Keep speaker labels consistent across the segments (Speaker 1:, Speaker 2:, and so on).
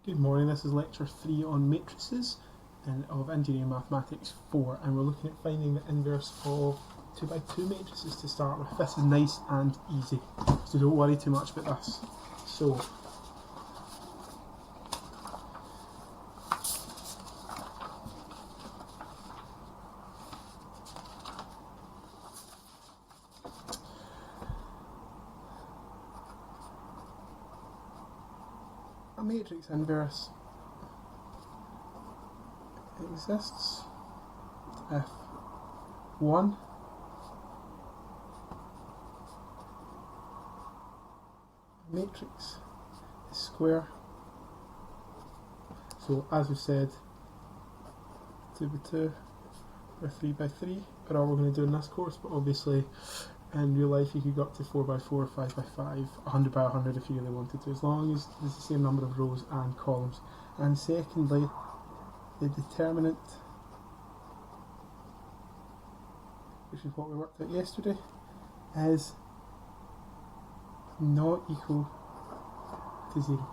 Speaker 1: Good morning, this is lecture 3 on matrices of Engineering Mathematics 4, and we're looking at finding the inverse of 2 by 2 matrices to start with. This is nice and easy, so don't worry too much about this. So, a matrix inverse exists if 1 matrix is square. So as we said, 2 by 2 or 3 by 3 are all we're going to do in this course, but obviously in real life you could go up to 4 by 4, 5 by 5, 100 by 100 if you really wanted to, as long as there's the same number of rows and columns. And secondly, the determinant, which is what we worked out yesterday, is not equal to 0.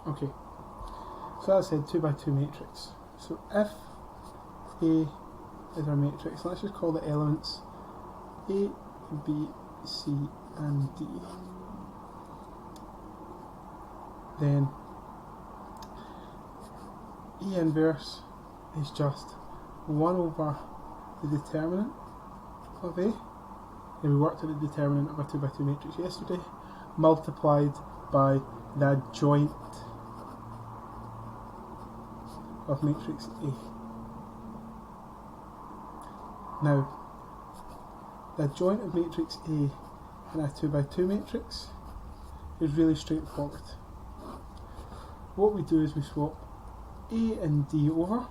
Speaker 1: Okay, so as I said, 2 by 2 matrix. So if A is our matrix, let's just call the elements A, B, C and D. Then E inverse is just 1 over the determinant of A, and we worked out the determinant of a 2 by 2 matrix yesterday, multiplied by the adjoint of matrix A. Now, the adjoint of matrix A in a 2 by 2 matrix is really straightforward. What we do is we swap A and D over,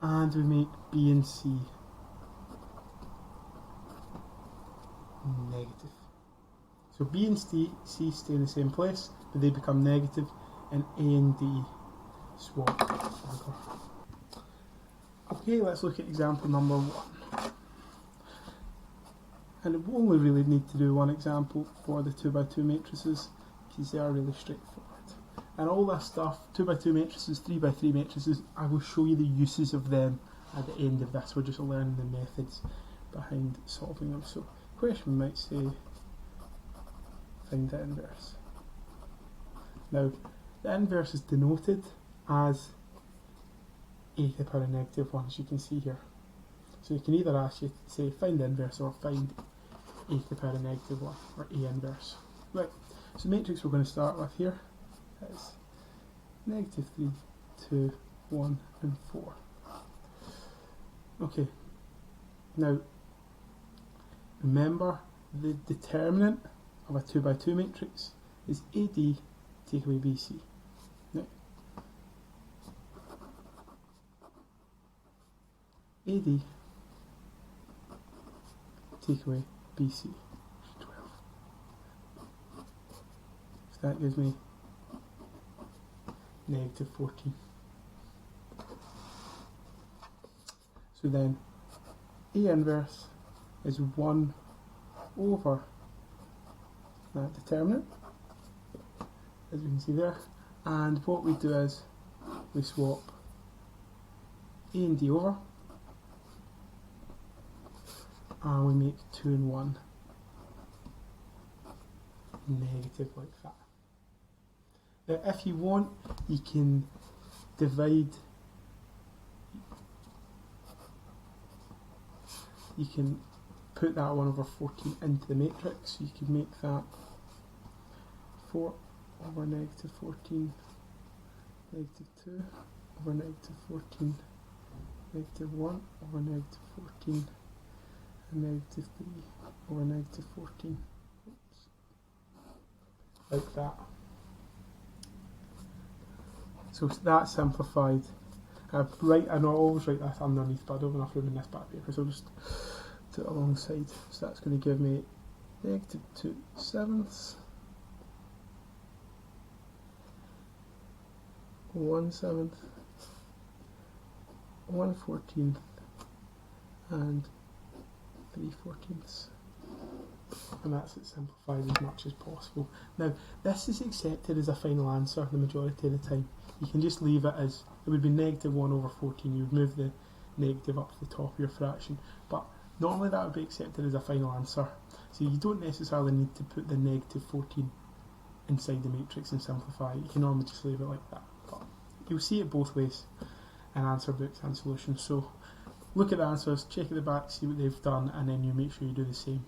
Speaker 1: and we make B and C negative. So B and C stay in the same place, but they become negative, and A and D swap over. Okay, let's look at example number 1. And we only really need to do one example for the 2 by 2 matrices, because they are really straightforward. And all this stuff, 2 by 2 matrices, 3 by 3 matrices, I will show you the uses of them at the end of this. We're just learning the methods behind solving them. So, question might say, find the inverse. Now, the inverse is denoted as a to the power of negative 1, as you can see here. So you can either ask you to say find the inverse or find a to the power of negative 1, or A inverse. Right, so the matrix we're going to start with here is negative 3, 2, 1 and 4. Okay, now remember the determinant of a 2 by 2 matrix is AD take away BC. Now, AD take away BC, 12. So that gives me negative 14. So then A inverse is 1 over that determinant, as you can see there, and what we do is we swap A and D over, and we make 2 and 1 negative like that. Now if you want, you can divide, you can put that 1 over 14 into the matrix. You can make that 4 over negative 14, negative 2 over negative 14, negative 1 over negative 14, and negative 3 over negative 14. Oops. Like that. So that's simplified. I always write that underneath, but I don't have enough room in this back paper, so I'll just do it alongside. So that's going to give me negative 2 sevenths, 1 7th, 1 14th, and 3/14. and that's it simplified as much as possible. Now, this is accepted as a final answer the majority of the time. You can just leave it as, it would be negative 1 over 14, you would move the negative up to the top of your fraction, but normally that would be accepted as a final answer, so you don't necessarily need to put the negative 14 inside the matrix and simplify it. You can normally just leave it like that, but you'll see it both ways in answer books and solutions. So look at the answers, check at the back, see what they've done, and then you make sure you do the same.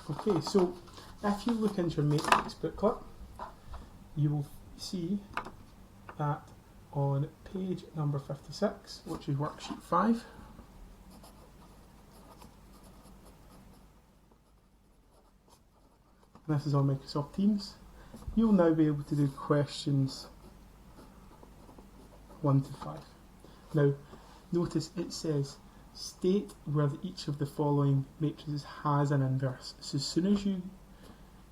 Speaker 1: Okay, so if you look into your matrix booklet, you will see that on page number 56, which is worksheet 5, and this is on Microsoft Teams, you'll now be able to do questions 1 to 5. Now, notice it says, state whether each of the following matrices has an inverse. So as soon as you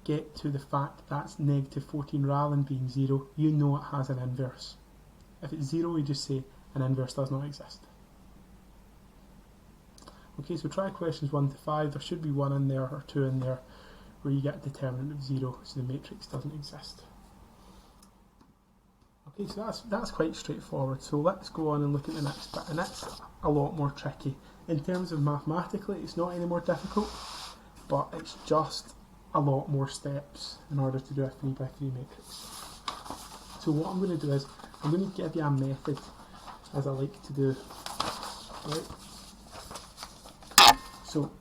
Speaker 1: get to the fact that's negative 14 rather than being 0, you know it has an inverse. If it's 0, you just say an inverse does not exist. Okay, so try questions 1 to 5. There should be 1 in there or 2 in there where you get a determinant of 0, so the matrix doesn't exist. Okay, so that's quite straightforward. So let's go on and look at the next bit, and it's a lot more tricky. In terms of mathematically, it's not any more difficult, but it's just a lot more steps in order to do a 3 by 3 matrix. So what I'm going to do is, I'm going to give you a method, as I like to do. Right? So,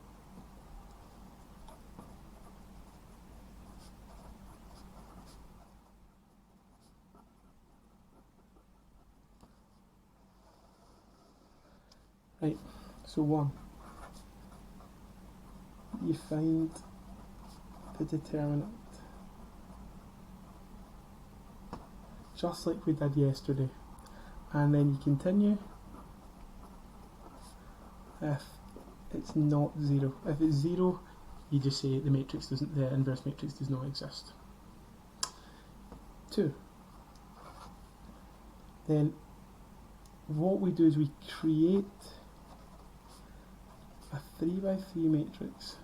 Speaker 1: right, so 1, you find the determinant, just like we did yesterday, and then you continue if it's not 0. If it's 0, you just say the inverse matrix does not exist. 2, then what we do is we create a 3 by 3 matrix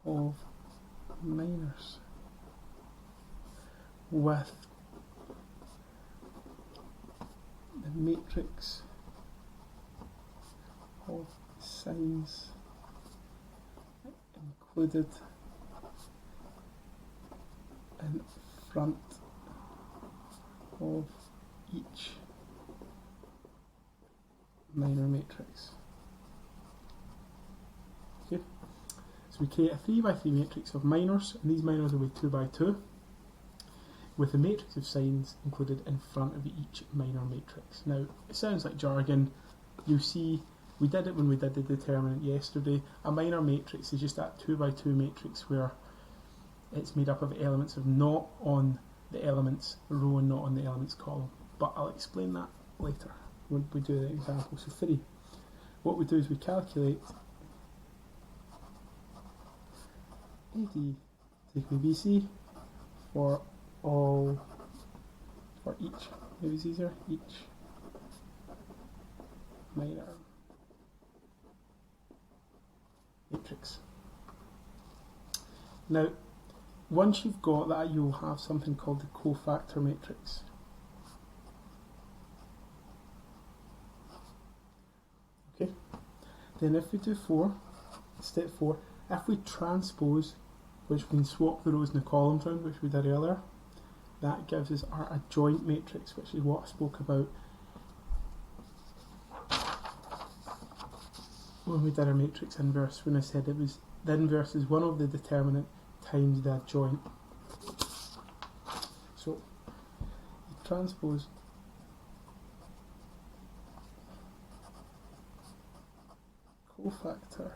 Speaker 1: of minors with the matrix of signs included in front of each minor matrix. Okay, so we create a 3 by 3 matrix of minors, and these minors will be 2 by 2, with the matrix of signs included in front of each minor matrix. Now, it sounds like jargon. You'll see we did it when we did the determinant yesterday. A minor matrix is just that 2 by 2 matrix where it's made up of elements of not on the elements row and not on the elements column. But I'll explain that later when we do the example. So 3. What we do is we calculate AD take me BC for each, maybe it's easier, each minor matrix. Now, once you've got that, you'll have something called the cofactor matrix. Okay, then if we do 4, step 4, if we transpose, which we can swap the rows and the columns around, which we did earlier, that gives us our adjoint matrix, which is what I spoke about when we did our matrix inverse, when I said it was the inverse is 1 over the determinant times the adjoint. So you transpose cofactor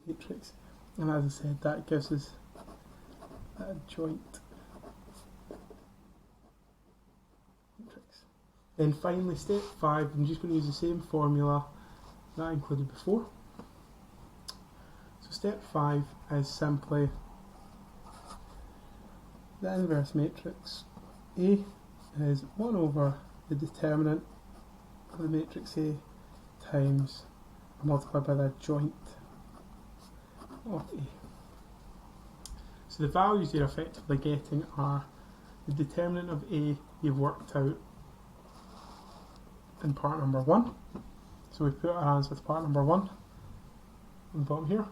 Speaker 1: matrix, and as I said, that gives us the adjoint matrix. Then finally, step 5, I'm just going to use the same formula that I included before. So step 5 is simply the inverse matrix A is 1 over the determinant of the matrix A times multiplied by the adjoint of A. So the values you're effectively getting are the determinant of A you've worked out in part number 1. So we put our answer to part number 1 on the bottom here.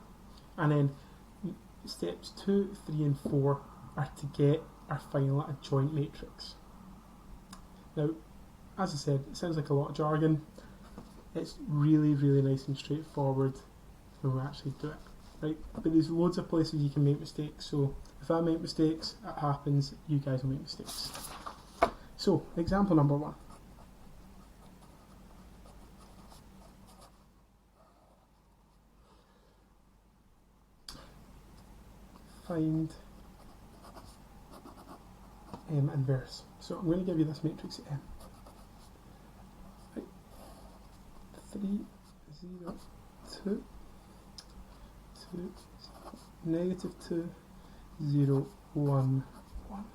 Speaker 1: And then steps 2, 3 and 4 are to get our final adjoint matrix. Now, as I said, it sounds like a lot of jargon. It's really, really nice and straightforward when we actually do it. Right? But there's loads of places you can make mistakes, so if I make mistakes, it happens, you guys will make mistakes. So, example number 1. Find M inverse. So I'm going to give you this matrix M. Right. 3, 0, 2, 2, negative 2, 0, 1, 1.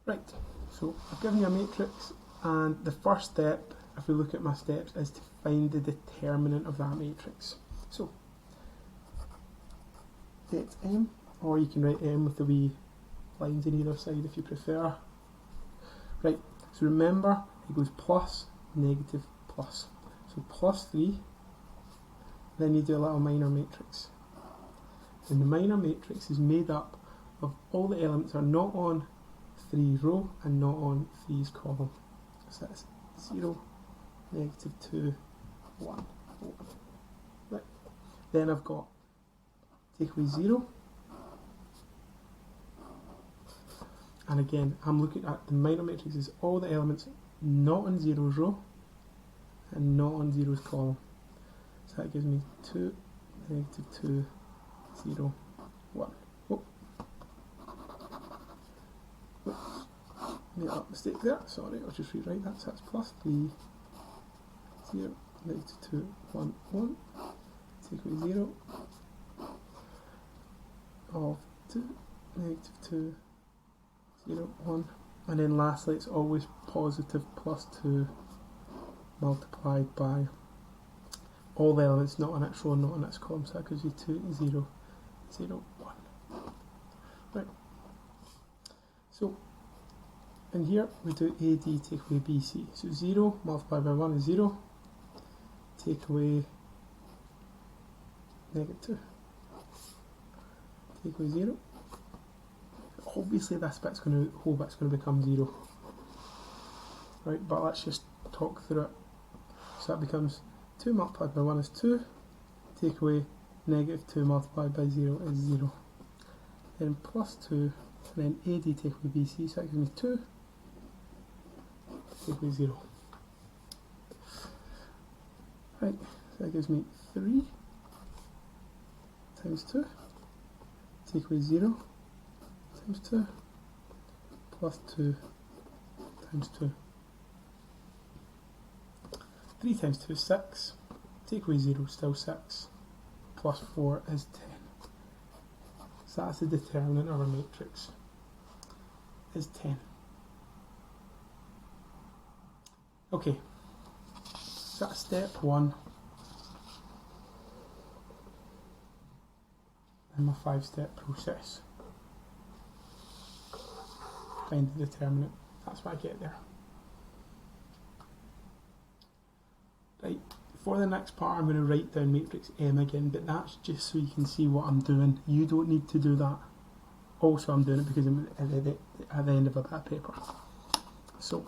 Speaker 1: Right, so I've given you a matrix, and the first step, if we look at my steps, is to find the determinant of that matrix. So, let M, or you can write M with the wee lines on either side if you prefer. Right, so remember, it goes plus, negative, plus. So plus 3, then you do a little minor matrix. And the minor matrix is made up of all the elements are not on 3 row and not on 3's column. So that's 0, negative 2, 1, 1. Right. Then I've got take away 0. And again, I'm looking at the minor matrix is all the elements not on 0's row and not on 0's column. So that gives me 2, negative 2, 0, 1. Oh. Oops. Made a mistake there, sorry, I'll just rewrite that. So that's plus 3, 0, negative 2, 1, 1. Take away 0 of 2, negative 2, 0, 1. And then lastly, it's always positive plus 2 multiplied by all the elements not on its row, not on its column. So that gives you 2, 0, 0, 1. Right. So, in here we do AD take away BC. So 0 multiplied by 1 is 0. Take away negative 2. Take away 0. Obviously this bit's whole bit's going to become 0. Right, but let's just talk through it. So that becomes 2 multiplied by 1 is 2. Take away negative 2 multiplied by 0 is 0. Then plus 2, and then AD take away BC, so that gives me 2. Take away 0. Right, so that gives me 3 times 2. Take away 0 times 2 plus 2 times 2. 3 times 2 is 6. Take away 0, still 6. Plus 4 is 10. So that's the determinant of our matrix. Is 10. Okay, so that's step 1 in my 5-step process. Find the determinant. That's what I get there. Right, for the next part I'm going to write down matrix M again, but that's just so you can see what I'm doing. You don't need to do that. Also I'm doing it because I'm at the end of a bit of paper. So,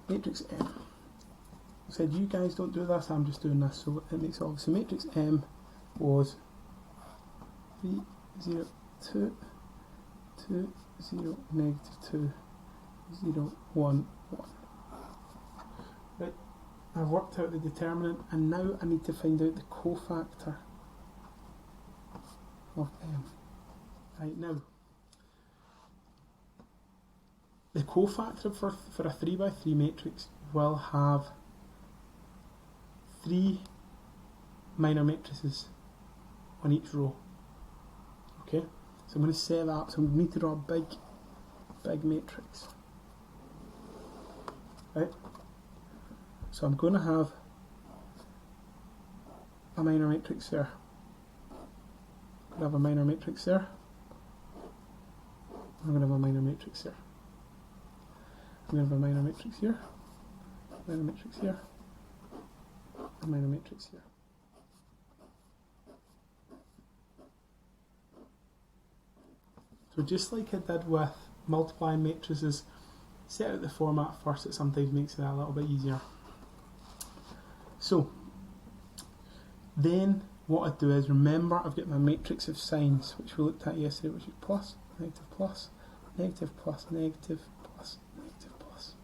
Speaker 1: matrix M. I said you guys don't do this, I'm just doing this so it makes it obvious. So matrix M was 3, 0, 2, 2, 0, negative 2, 0, 1, 1. Right, I've worked out the determinant and now I need to find out the cofactor of M. Right, now the cofactor for a 3 by 3 matrix will have 3 minor matrices on each row. Okay, so I'm going to set that up. So we need to draw a big matrix. Right? So I'm going to have a minor matrix there. I'm going to have a minor matrix there. I'm going to have a minor matrix here. I'm going to have a minor matrix here. Minor matrix here. A minor matrix here. So just like I did with multiplying matrices, set out the format first. It sometimes makes it a little bit easier. So then what I do is, remember I've got my matrix of signs, which we looked at yesterday, which is plus, negative, plus, negative, plus, negative, plus, negative, plus.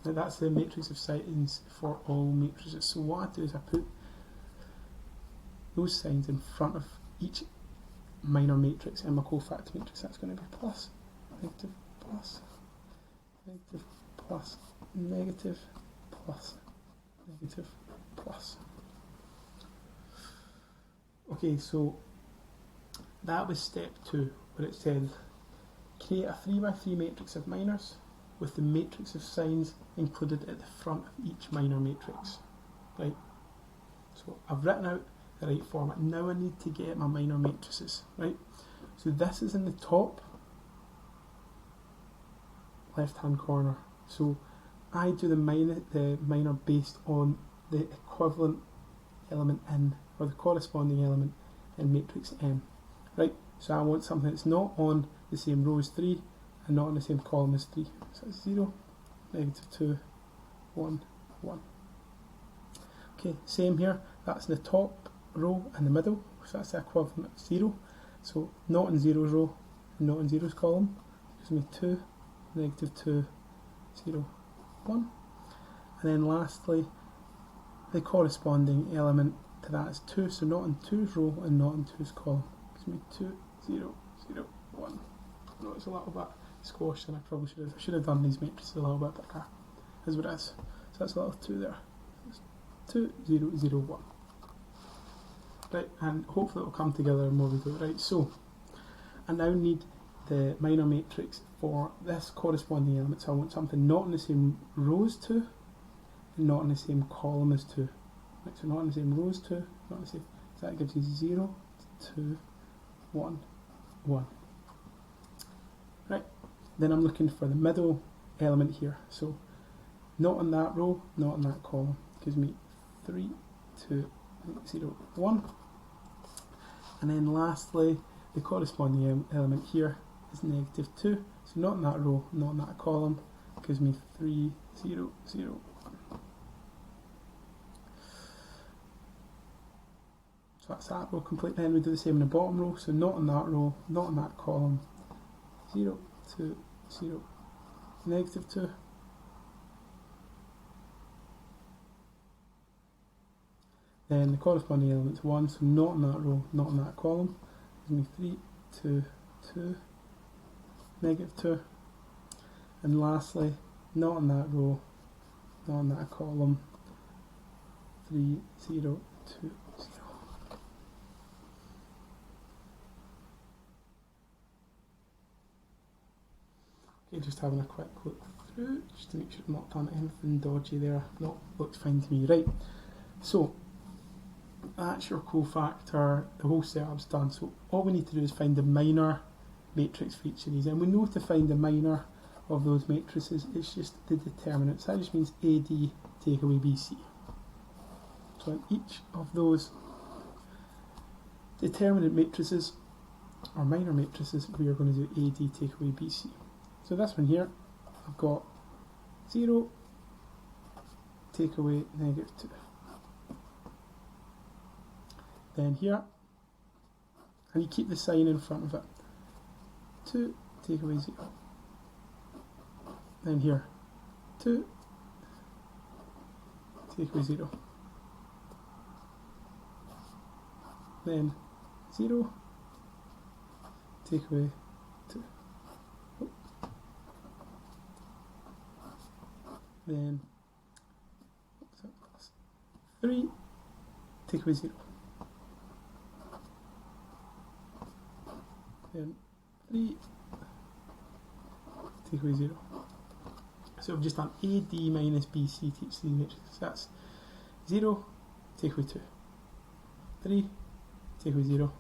Speaker 1: Now that's the matrix of signs for all matrices. So what I do is I put those signs in front of each minor matrix in my cofactor matrix. That's going to be plus, negative, plus, negative, plus, negative, plus, negative, plus. Okay, so that was step 2, where it said create a 3 by 3 matrix of minors with the matrix of signs included at the front of each minor matrix. Right? So I've written out the right format. Now I need to get my minor matrices. Right? So this is in the top left hand corner. So I do the minor based on the equivalent element in, or the corresponding element in matrix M. Right? So I want something that's not on the same row as 3 and not on the same column as 3. So that's 0, negative 2, 1, 1. Okay, same here. That's in the top row and the middle. So that's the equivalent of 0. So not in 0's row and not in 0's column. Gives me 2, negative 2, 0, 1. And then lastly, the corresponding element to that is 2. So not in 2's row and not in 2's column. Gives me 2, 0, 0, 1. No, it's a little bit squashed, and I probably should have done these matrices a little bit bigger. Is what it is. So that's a little 2 there. It's 2, 0, 0, 1. Right, and hopefully it will come together more we go. Right, so I now need the minor matrix for this corresponding element. So I want something not in the same row as 2 and not in the same column as 2. Right, so not in the same row as 2, not in the same. So that gives you 0, 2, 1, 1. Right, then I'm looking for the middle element here. So not in that row, not in that column. Gives me 3, 2, 0, 1. And then lastly, the corresponding element here is negative 2. So not in that row, not in that column. Gives me 3, 0, 0, 1. So that's that row complete. Then we do the same in the bottom row. So not in that row, not in that column. 0, 2, 0, negative 2. Then the corresponding element is 1, so not in that row, not in that column. Gives me 3, 2, 2, negative 2. And lastly, not in that row, not in that column. 3, 0, 2, 0. Okay, just having a quick look through, just to make sure I've not done anything dodgy there. No, looks fine to me. Right, so that's your cofactor, the whole setup's done. So all we need to do is find the minor matrix for each of these. And we know to find the minor of those matrices, it's just the determinants. That just means AD take away BC. So in each of those determinant matrices, or minor matrices, we are going to do AD take away BC. So this one here, I've got 0, take away negative 2. Then here, and you keep the sign in front of it. 2, take away 0. Then here, 2, take away 0. Then 0, take away 2. Oh. Then 3, take away 0. Then 3, take away 0. So we've just done AD minus BC to each 3 matrices. That's 0, take away 2. 3, take away 0.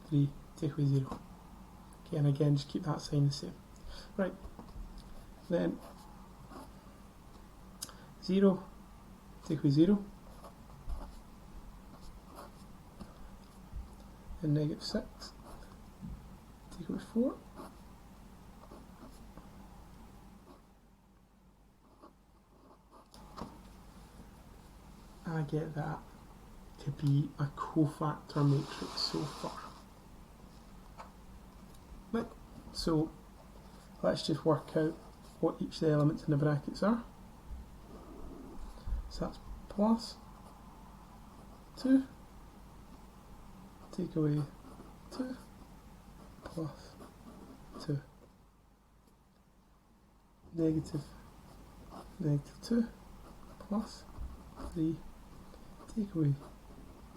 Speaker 1: 3, take away 0. Okay, and again, just keep that sign the same. Right, then 0, take away 0. And negative 6, take away 4. I get that to be a cofactor matrix so far. Right, so let's just work out what each of the elements in the brackets are. So that's plus 2, take away 2, plus 2, negative 2, plus 3, take away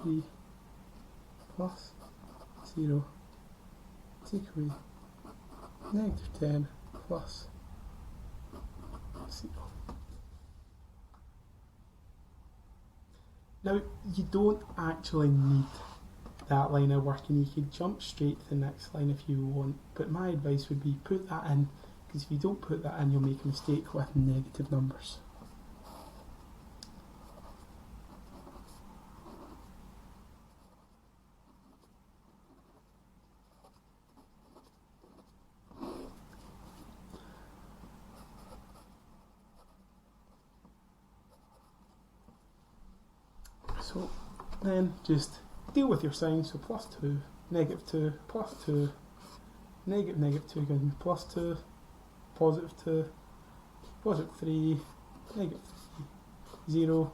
Speaker 1: 3, plus 0, take away negative 10, plus 0. Now, you don't actually need that line of work, and you could jump straight to the next line if you want, but my advice would be put that in, because if you don't put that in, you'll make a mistake with negative numbers. So then just deal with your signs, so plus 2, negative 2, plus 2, negative 2 gives me plus 2, positive 2, positive 3, negative 3, 0,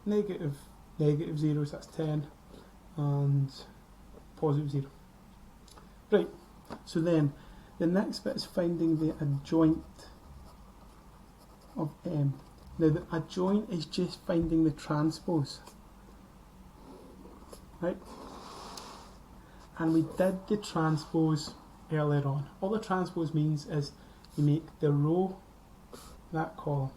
Speaker 1: negative 0, so that's 10, and positive 0. Right, so then the next bit is finding the adjoint of M. Now the adjoint is just finding the transpose. Right, and we did the transpose earlier on. All the transpose means is you make the row, that column,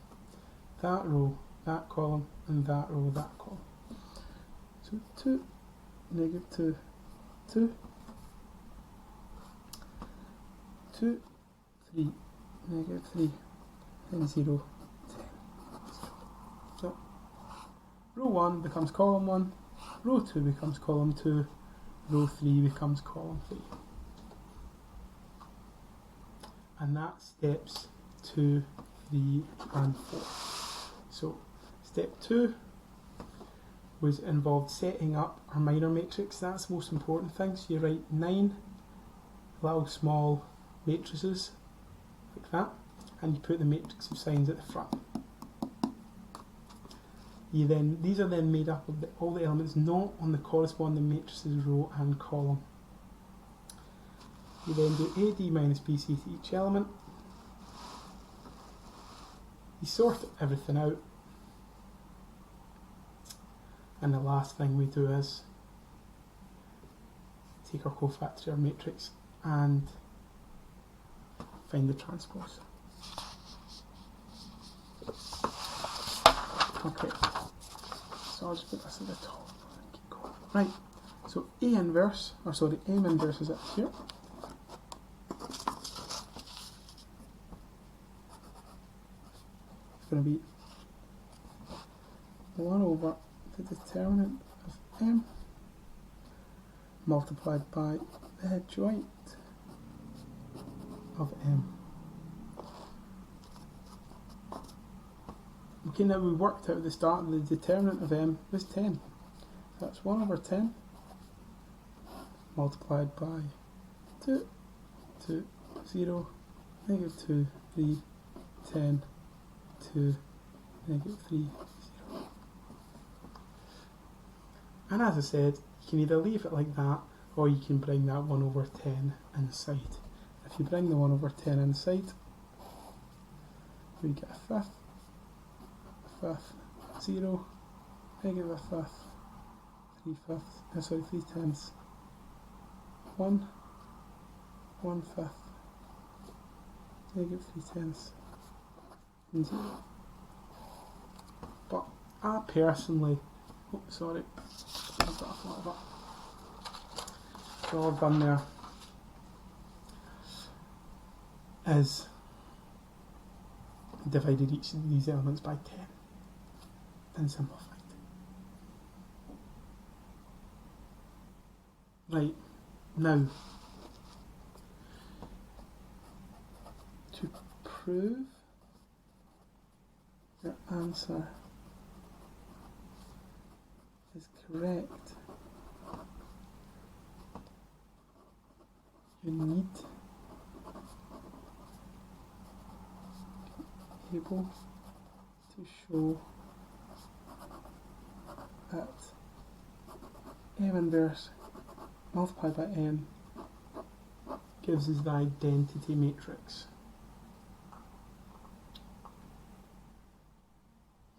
Speaker 1: that row, that column, and that row, that column. So 2, negative 2, 2, 2, 3, negative 3, and 0, 10. So row 1 becomes column 1, row 2 becomes column 2, row 3 becomes column 3. And that's steps 2, 3 and 4. So step 2 was involved setting up our minor matrix. That's the most important thing. So you write 9 little small matrices like that, and you put the matrix of signs at the front. These are then made up of all the elements not on the corresponding matrices row and column. You then do AD minus BC to each element. You sort everything out. And the last thing we do is take our cofactor matrix and find the transpose. Okay. So I'll just put this at the top and keep going. Right, so M inverse is up here. It's going to be 1 over the determinant of M multiplied by the adjoint of M. Okay, now we worked out at the start the determinant of M was 10. So that's 1 over 10 multiplied by 2, 2, 0, negative 2, 3, 10, 2, negative 3, 0. And as I said, you can either leave it like that, or you can bring that 1 over 10 inside. If you bring the 1 over 10 inside, we get a fifth, 0, negative a fifth, 3/5, sorry, 3/10, 1, 1/5, -3/10, and 0. But I personally, oh sorry, I've got a little bit. So all I've done there is divided each of these elements by 10 and simplified. Right, now to prove your answer is correct, you need to be able to show that m inverse multiplied by m gives us the identity matrix.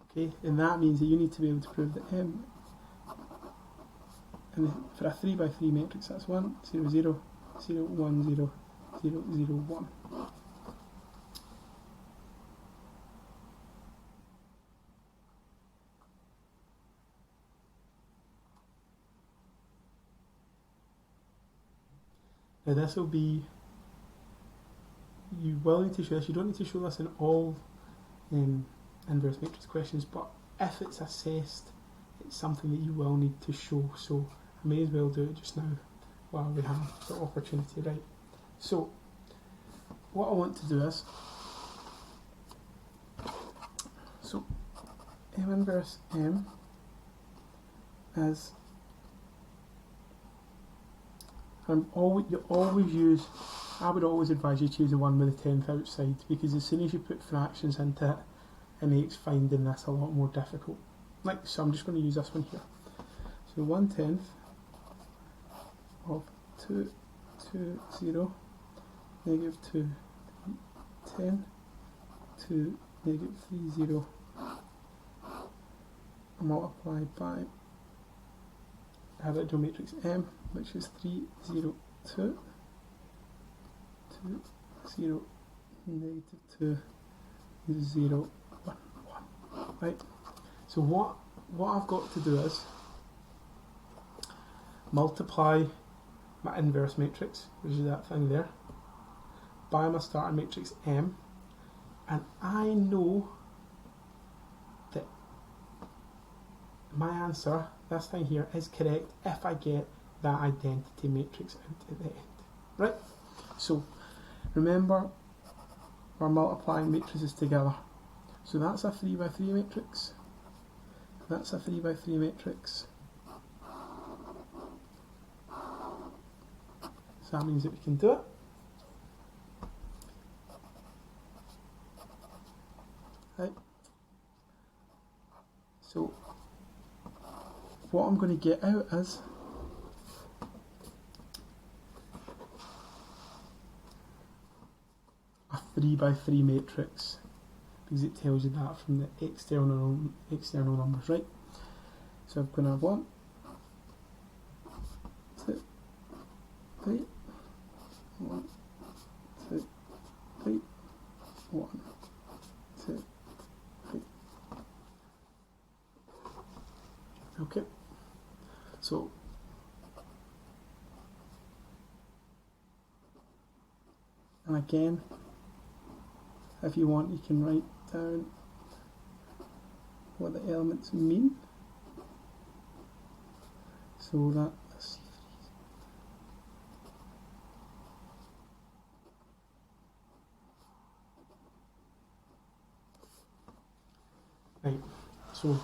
Speaker 1: Okay, and that means that you need to be able to prove that m, and for a 3/3 matrix, that's 1, 0, 0, 0, 1, 0, 0, 0, 1. Now this will be, you will need to show this, you don't need to show this in all inverse matrix questions, but if it's assessed, it's something that you will need to show, so I may as well do it just now while we have the opportunity, right? So what I want to do is, so m inverse m is, you always use, I would always advise you to use the one with the 10th outside, because as soon as you put fractions into it, it makes finding this a lot more difficult. Like, so I'm just going to use this one here. So 1/10 of 2, 2, 0, -2, 3, 10, 2, -3, 0, multiplied by our original matrix M, which is 3, 0, 2, 2, 0, -2, 0, 1, 1. Right? So what I've got to do is multiply my inverse matrix, which is that thing there, by my starting matrix M, and I know that my answer, this thing here, is correct if I get that identity matrix out at the end. Right? So remember, we're multiplying matrices together. So that's a 3/3 matrix. That's a 3/3 matrix. So that means that we can do it. Right. So what I'm going to get out is a 3/3 matrix, because it tells you that from the external numbers, right? So I'm going to have 1, 2, 3, 1, 2, 3, 1, 2, 3. Okay, so and again, if you want, you can write down what the elements mean. So that is 3. Right, so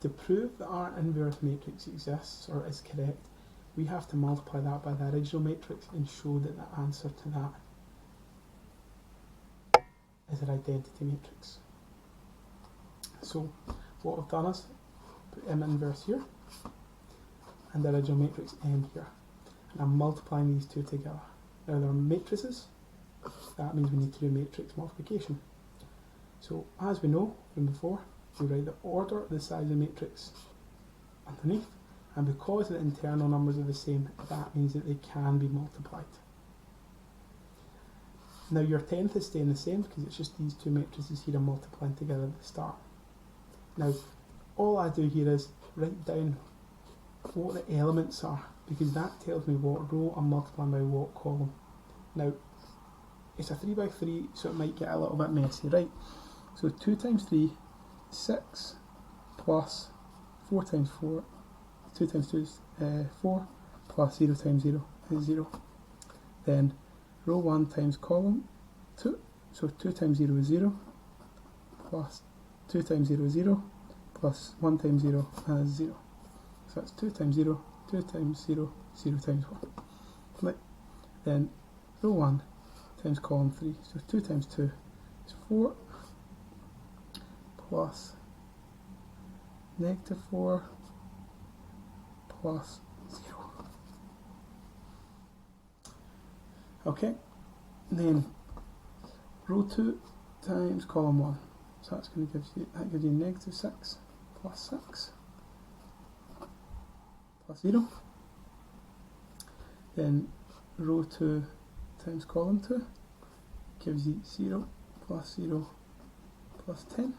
Speaker 1: to prove that our inverse matrix exists or is correct, we have to multiply that by the original matrix and show that the answer to that is an identity matrix. So what I've done is put M inverse here and the original matrix M here, and I'm multiplying these two together. Now they're matrices, that means we need to do matrix multiplication. So as we know from before, we write the order of the size of the matrix underneath, and because the internal numbers are the same, that means that they can be multiplied. Now your 10th is staying the same because it's just these two matrices here are multiplying together at the start. Now all I do here is write down what the elements are, because that tells me what row I'm multiplying by what column. Now it's a 3 by 3, so it might get a little bit messy, right? So 2 times 3, 6, plus 4 times 4, 2 times 2 is 4, plus 0 times 0 is 0. Then row 1 times column 2, so 2 times 0 is 0, plus 2 times 0 is 0, plus 1 times 0 is 0. So that's 2 times 0, 2 times 0, 0 times 1. Right. Then row 1 times column 3, so 2 times 2 is 4, plus negative 4, plus 0. Okay, and then row 2 times column 1, so that's going to give you negative 6 plus 6 plus 0. Then row 2 times column 2 gives you 0 plus 0 plus 10.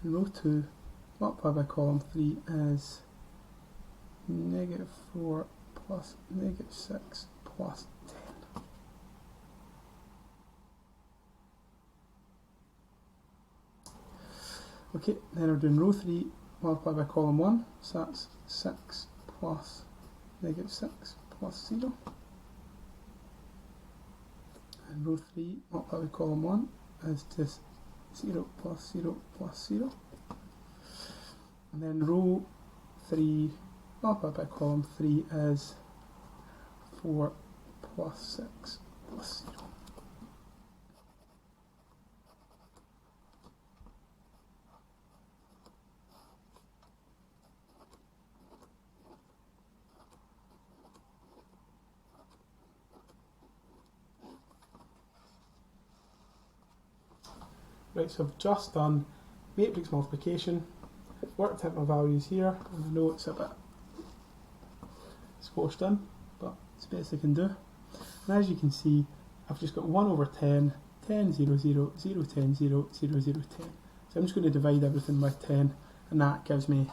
Speaker 1: And row 2 multiplied by column 3 is negative 4 plus negative 6 plus 10. Okay, then we're doing row 3 multiplied by column 1, so that's 6 plus negative 6 plus 0. And row 3 multiplied by column 1 is just 0 plus 0 plus 0. And then row 3 multiplied by column 3 is 4 plus 6 plus 0. Right, so I've just done matrix multiplication, worked out my values here, and I know it's a bit squashed in, but it's the best I can do. And as you can see, I've just got 1 over 10, 10, 0, 0, 0, 10, 0, 0, 0, 10. So I'm just going to divide everything by 10, and that gives me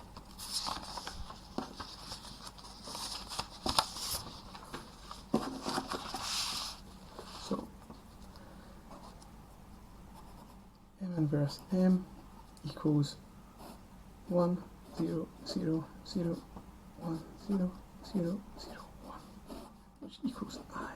Speaker 1: inverse m equals 1, 0, 0, 0, 1, 0, 0, 0, 1, which equals I.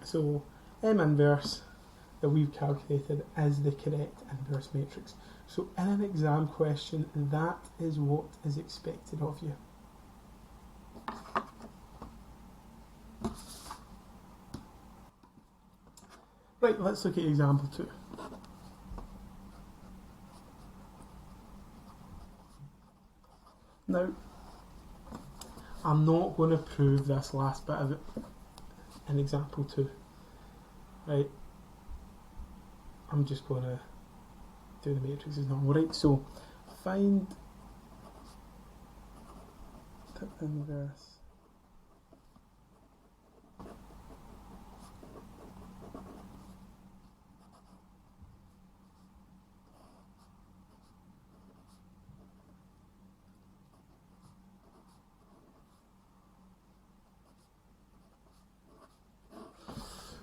Speaker 1: So M inverse that we've calculated is the correct inverse matrix. So in an exam question, that is what is expected of you. Right, let's look at example 2. Now, I'm not going to prove this last bit of it in example 2. Right, I'm just going to do the matrix as normal. Right, so find the inverse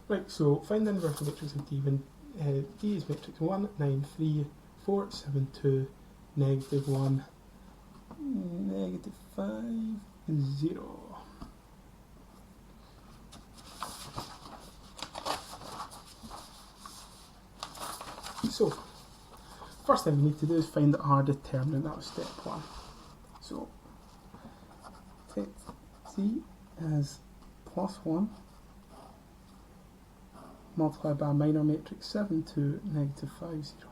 Speaker 1: Right, so find the inverse matrix of D when D is matrix 1, 9, 3, 4, 7, 2, negative 1, negative 5, 0. So, first thing we need to do is find the R determinant. That was step 1. So, take C as plus 1 multiplied by a minor matrix 7, 2, negative 5, 0.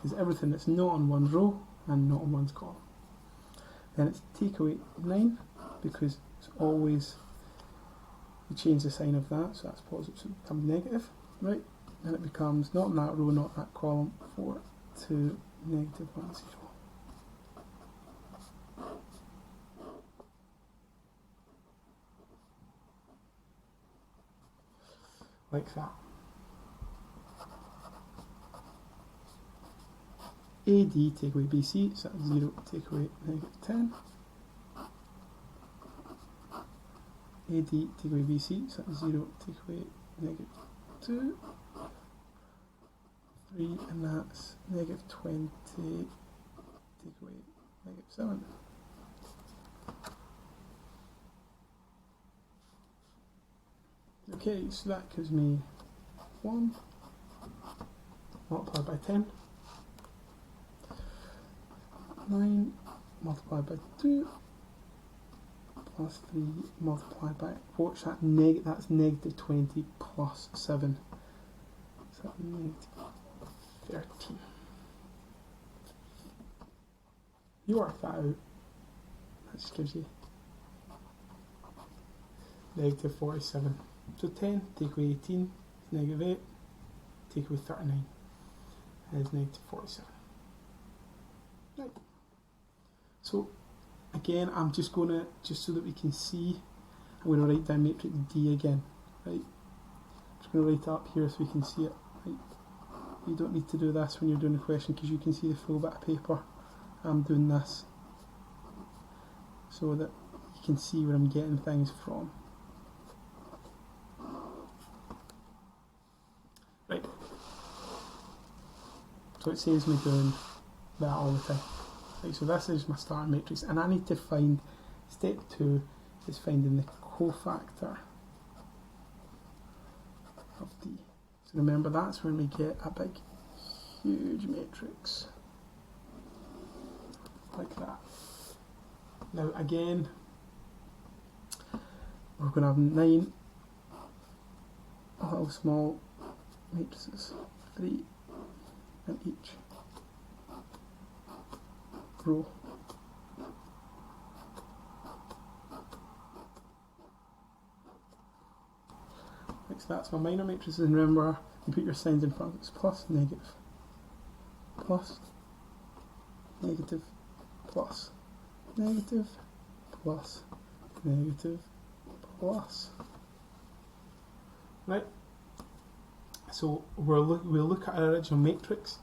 Speaker 1: is everything that's not on one row and not on one's column. Then it's take away 9, because it's always, you change the sign of that, so that's positive, so it becomes negative, right? And it becomes not in that row, not that column, 4, 2, negative 1, 0. Like that. AD take away BC, so that's 0, take away negative 10. AD take away BC, so that's 0, take away negative 2. 3, and that's negative 20, take away negative 7. Okay, so that gives me 1 multiplied by 10. 9 multiplied by 2 plus 3 multiplied by, what's that? That's negative 20 plus 7. So that's negative 13. You work that out. That just gives you negative 47. So 10 take away 18 is negative 8, take away 39 is negative 47. Right. So again, I'm just going to, just so that we can see, I'm going to write down matrix D again, right? I'm just going to write it up here so we can see it, right? You don't need to do this when you're doing a question because you can see the full bit of paper. I'm doing this so that you can see where I'm getting things from. Right. So it saves me doing that all the time. Right, so this is my starting matrix, and I need to find, step 2 is finding the cofactor of D. So remember, that's when we get a big, huge matrix, like that. Now again, we're going to have 9 little small matrices, 3 in each row. Right, so that's my minor matrices, and remember, you put your signs in front. It's plus, negative, plus, negative, plus, negative, plus, negative, plus. Right? So we'll look at our original matrix.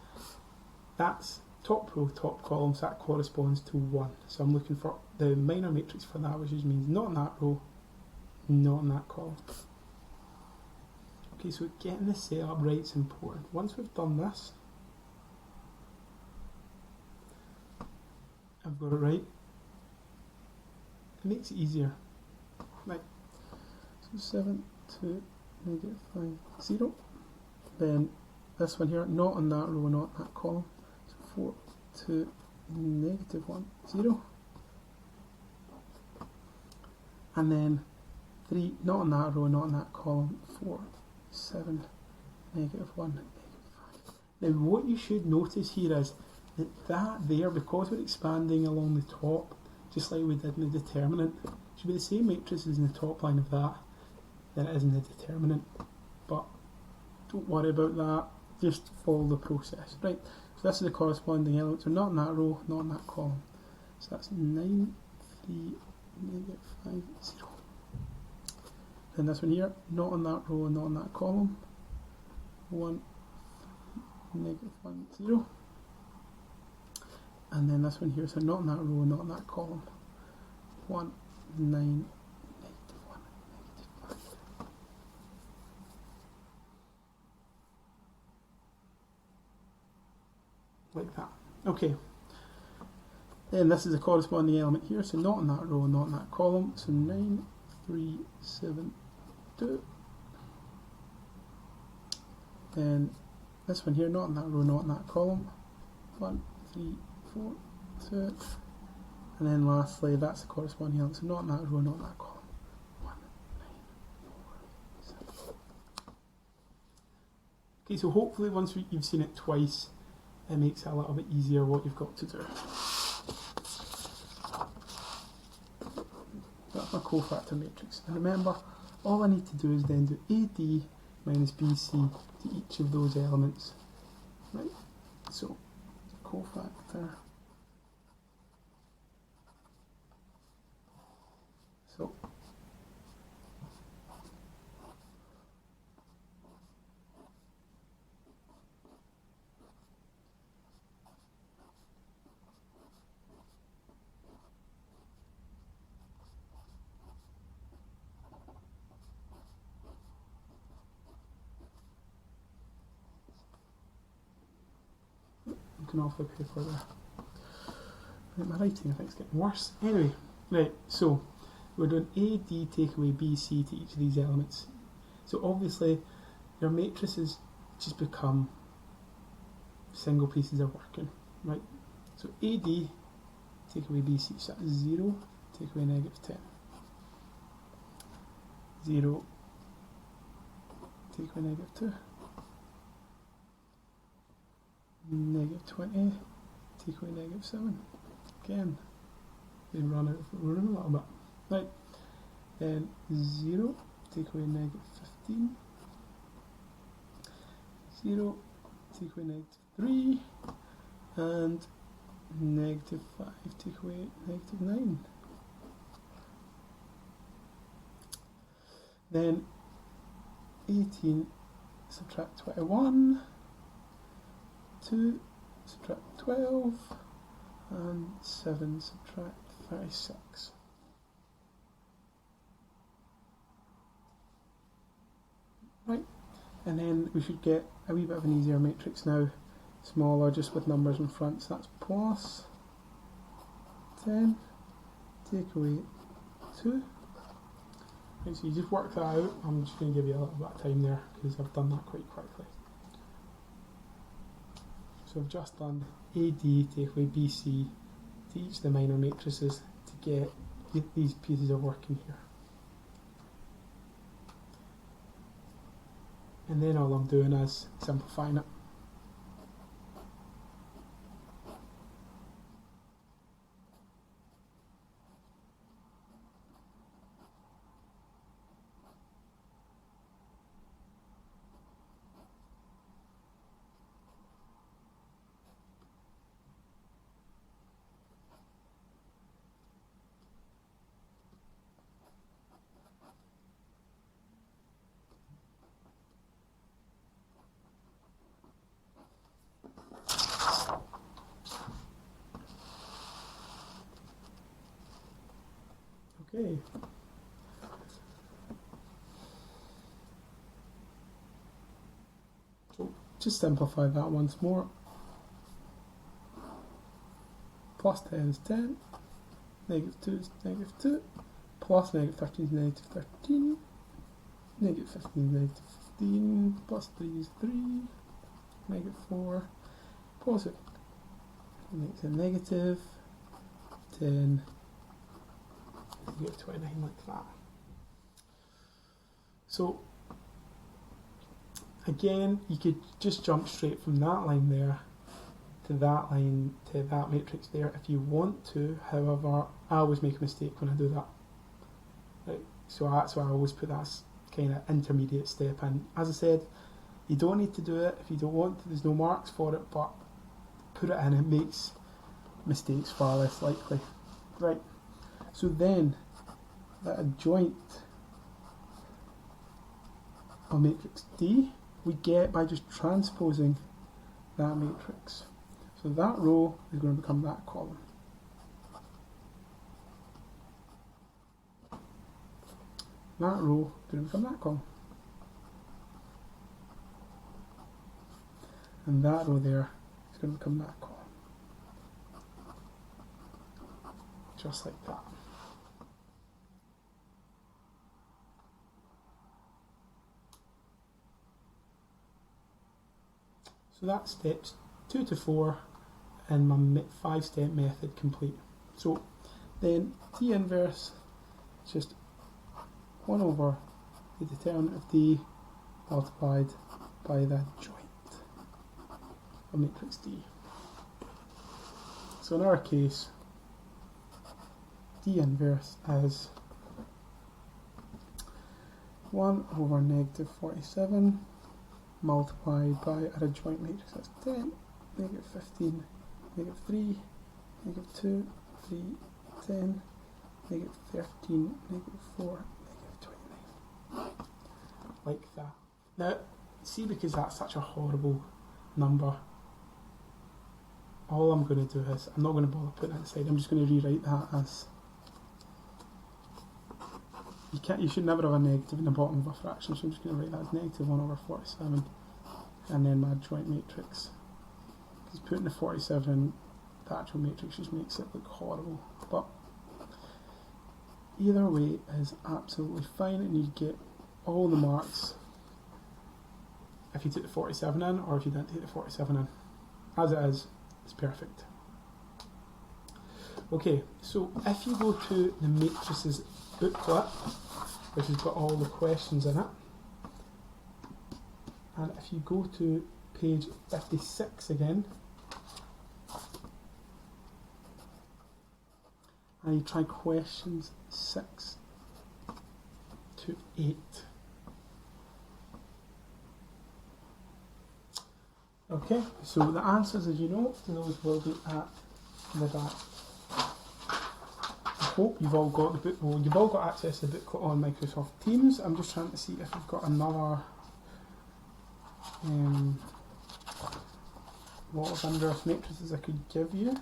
Speaker 1: That's top row, top column, so that corresponds to 1. So I'm looking for the minor matrix for that, which just means not in that row, not in that column. Okay, so getting this set up right is important. Once we've done this, I've got it right, it makes it easier. Right, so 7, 2, negative 5, 0. Then this one here, not in that row, not in that column. 4, 2, negative 1, 0. And then 3, not in that row, not in that column. 4, 7, negative 1, negative 5. Now what you should notice here is that there, because we're expanding along the top, just like we did in the determinant, should be the same matrices in the top line of that than it is in the determinant. But don't worry about that, just follow the process. Right. So this is the corresponding elements, so not in that row, not in that column. So that's 9, 3, negative 5, 0. Then this one here, not in that row, not in that column. 1, 3, negative 1, 0. And then this one here, so not in that row, not in that column. 1, 9, negative 1, negative 5. Like that. Okay. Then this is the corresponding element here, so not in that row, not in that column. So 9, 3, 7, 2. Then this one here, not in that row, not in that column. 1, 3, 4, 2. And then lastly, that's the corresponding element, so not in that row, not in that column. 1, 9, 4, 7. Okay, so hopefully once you've seen it twice, it makes it a little bit easier what you've got to do. That's my cofactor matrix. And remember, all I need to do is then do AD minus BC to each of those elements. Right? So, cofactor. So, looking off the paper there. Right, my writing I think is getting worse. Anyway, right, so we're doing AD take away BC to each of these elements. So obviously your matrices just become single pieces of working, right? So AD take away BC, so that's 0, take away -10. 0, take away -2. -20, take away -7. Again, we run out of room a little bit. Right, then 0, take away -15. 0, take away -3. And -5, take away -9. Then 18, subtract 21. 2, subtract 12, and 7, subtract 36. Right, and then we should get a wee bit of an easier matrix now, smaller, just with numbers in front, so that's plus 10, take away 2. Right, so you just work that out. I'm just going to give you a little bit of time there, because I've done that quite quickly. So I've just done AD take away BC to each of the minor matrices to get these pieces of work in here. And then all I'm doing is simplifying it. Okay. So just simplify that once more. Plus 10 is 10, -2 is -2, plus -13 is -13, -15 is -15, plus 3 is 3, -4, positive, makes a -10, -29 like that. So again, you could just jump straight from that line there to that line to that matrix there if you want to. However, I always make a mistake when I do that. Right? So that's why I always put that kind of intermediate step in. As I said, you don't need to do it if you don't want to. There's no marks for it, but put it in. It makes mistakes far less likely. Right. So then, that adjoint of matrix D we get by just transposing that matrix. So that row is going to become that column. That row is going to become that column. And that row there is going to become that column. Just like that. So that's steps 2 to 4 and my 5-step method complete. So then T inverse is just 1 over the determinant of D multiplied by the joint of matrix D. So in our case, D inverse is 1 over negative 47 multiplied by our adjoint matrix, that's 10, negative 15, negative 3, negative 2, 3, 10, negative 13, negative 4, negative 29. Like that. Now, see, because that's such a horrible number, all I'm going to do is, I'm not going to bother putting it inside, I'm just going to rewrite that as, you should never have a negative in the bottom of a fraction, so I'm just going to write that as negative 1 over 47, and then my adjoint matrix. Because putting the 47 in the actual matrix just makes it look horrible, but either way is absolutely fine, and you get all the marks if you took the 47 in, or if you didn't take the 47 in. As it is, it's perfect. Okay, so if you go to the Matrices booklet, which has got all the questions in it, and if you go to page 56 again, and you try questions 6 to 8. Okay, so the answers, as you know, to those will be at the back. I hope you've all got the book. Well, you've all got access to the booklet on Microsoft Teams. I'm just trying to see if we've got another lot of inverse matrices I could give you.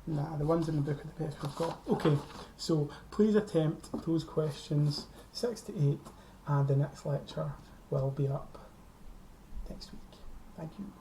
Speaker 1: Nah, the ones in the book are the best we've got. Okay, so please attempt those questions 6 to 8, and the next lecture will be up next week. Thank you.